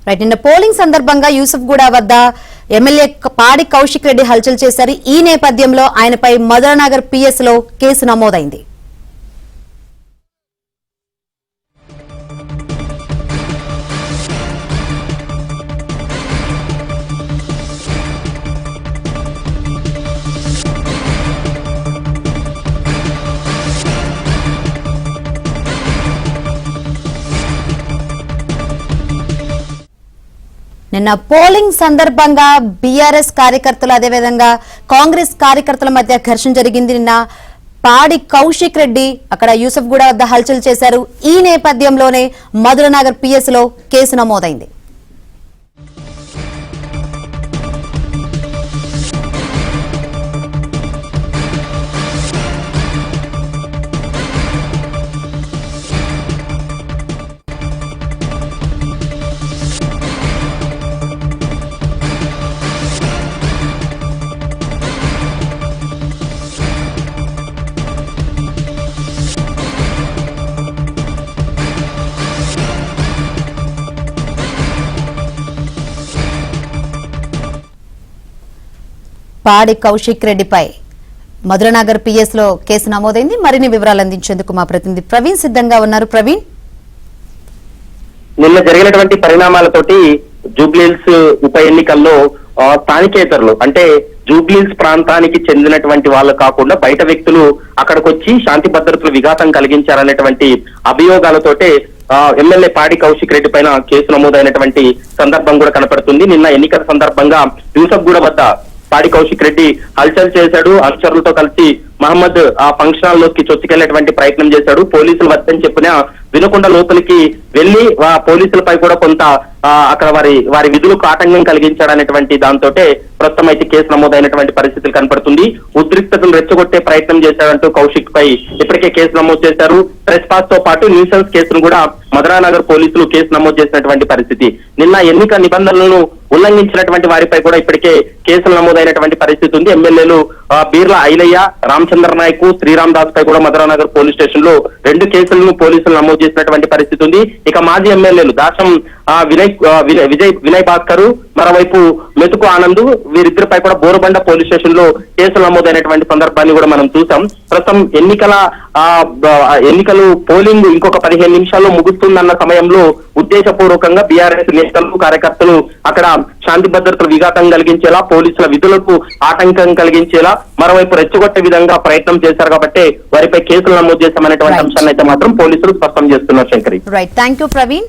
Right, నిన్న polling సందర్భంగా యూసుఫ్గూడ వద్ద ఎమ్మెల్యే పాడి కౌశిక్ రెడ్డి హల్చల్ చేశారు. ఈ నేపథ్యంలో ఆయనపై మధురానగర్ పిఎస్ లో కేసు నమోదైంది. నిన్న పోలింగ్ సందర్భంగా బీఆర్ఎస్ కార్యకర్తలు అదేవిధంగా కాంగ్రెస్ కార్యకర్తల మధ్య ఘర్షణ జరిగింది. నిన్న పాడి కౌశిక్ రెడ్డి అక్కడ యూసుఫ్గూడ వద్ద హల్చల్ చేశారు. ఈ నేపథ్యంలోనే మధురనగర్ పిఎస్ లో కేసు నమోదైంది. పాడి కౌశిక్ రెడ్డిపై మధురనగర్ పిఎస్ లో కేసు నమోదైంది. మరిన్ని వివరాలు అందించేందుకు మా ప్రతినిధి ప్రవీణ్ సిద్ధంగా ఉన్నారు. ప్రవీణ్, నిన్న జరిగినటువంటి పరిణామాలతోటి జూబ్లీహిల్స్ ఉప ఎన్నికల్లో స్థానికేతరులు అంటే జూబ్లీహిల్స్ ప్రాంతానికి చెందినటువంటి వాళ్ళు కాకుండా బయట వ్యక్తులు అక్కడికి వచ్చి శాంతి భద్రతలు విఘాతం కలిగించారనేటువంటి అభియోగాలతోటే ఎమ్మెల్యే పాడి కౌశిక్ రెడ్డి పైన కేసు నమోదైనటువంటి సందర్భం కూడా కనపడుతుంది. నిన్న ఎన్నికల సందర్భంగా యూసఫ్గూడ వద్ద పాడి కౌశిక్ రెడ్డి హల్చల్ చేశాడు. అనుచరులతో కలిసి మహమ్మద్ ఆ ఫంక్షన్ హాల్ లోకి చొచ్చుకెళ్లేటువంటి ప్రయత్నం చేశాడు. పోలీసులు వద్దని చెప్పినా వినకుండా లోపలికి వెళ్లి పోలీసులపై కూడా కొంత అక్కడ వారి విధులకు ఆటంకం కలిగించాడనేటువంటి దాంతో ప్రస్తుతం అయితే కేసు నమోదైనటువంటి పరిస్థితులు కనపడుతుంది. ఉద్రిక్తతలు రెచ్చగొట్టే ప్రయత్నం చేశాడంటూ కౌశిక్ పై ఇప్పటికే కేసు నమోదు చేశారు. ట్రెస్ పాస్ తో పాటు న్యూసెన్స్ కేసును కూడా మధురానగర్ పోలీసులు కేసు నమోదు చేసినటువంటి పరిస్థితి. నిన్న ఎన్నిక నిబంధనలను ఉల్లంఘించినటువంటి వారిపై కూడా ఇప్పటికే కేసులు నమోదైనటువంటి పరిస్థితి ఉంది. ఎమ్మెల్యేలు బీర్ల ఐలయ్య, రామచంద్ర నాయక్, శ్రీరామ్ దాస్ పై కూడా మధురానగర్ పోలీస్ స్టేషన్ లో 2 కేసులను పోలీసులు నమోదు చేసినటువంటి పరిస్థితి ఉంది. ఇక మాజీ ఎమ్మెల్యేలు దాశం వినయ్ భాస్కర్, మరోవైపు మెతుకు ఆనంద్, వీరిద్దరిపై కూడా బోరుబండ పోలీస్ స్టేషన్ లో కేసులు నమోదైనటువంటి సందర్భాన్ని కూడా మనం చూసాం. ప్రస్తుతం ఎన్నికలు పోలింగ్ ఇంకొక 15 నిమిషాల్లో ముగుస్తుందన్న సమయంలో ఉద్దేశపూర్వకంగా బీఆర్ఎస్ నేతలు కార్యకర్తలు అక్కడ శాంతి భద్రతలు విఘాతం కలిగించేలా, పోలీసుల విధులకు ఆటంకం కలిగించేలా, మరోవైపు రెచ్చగొట్టే విధంగా ప్రయత్నం చేశారు కాబట్టి వారిపై కేసులు నమోదు చేశామనేటువంటి అంశాన్ని అయితే మాత్రం పోలీసులు స్పష్టం చేస్తున్నారు. Shankari, right, thank you Praveen.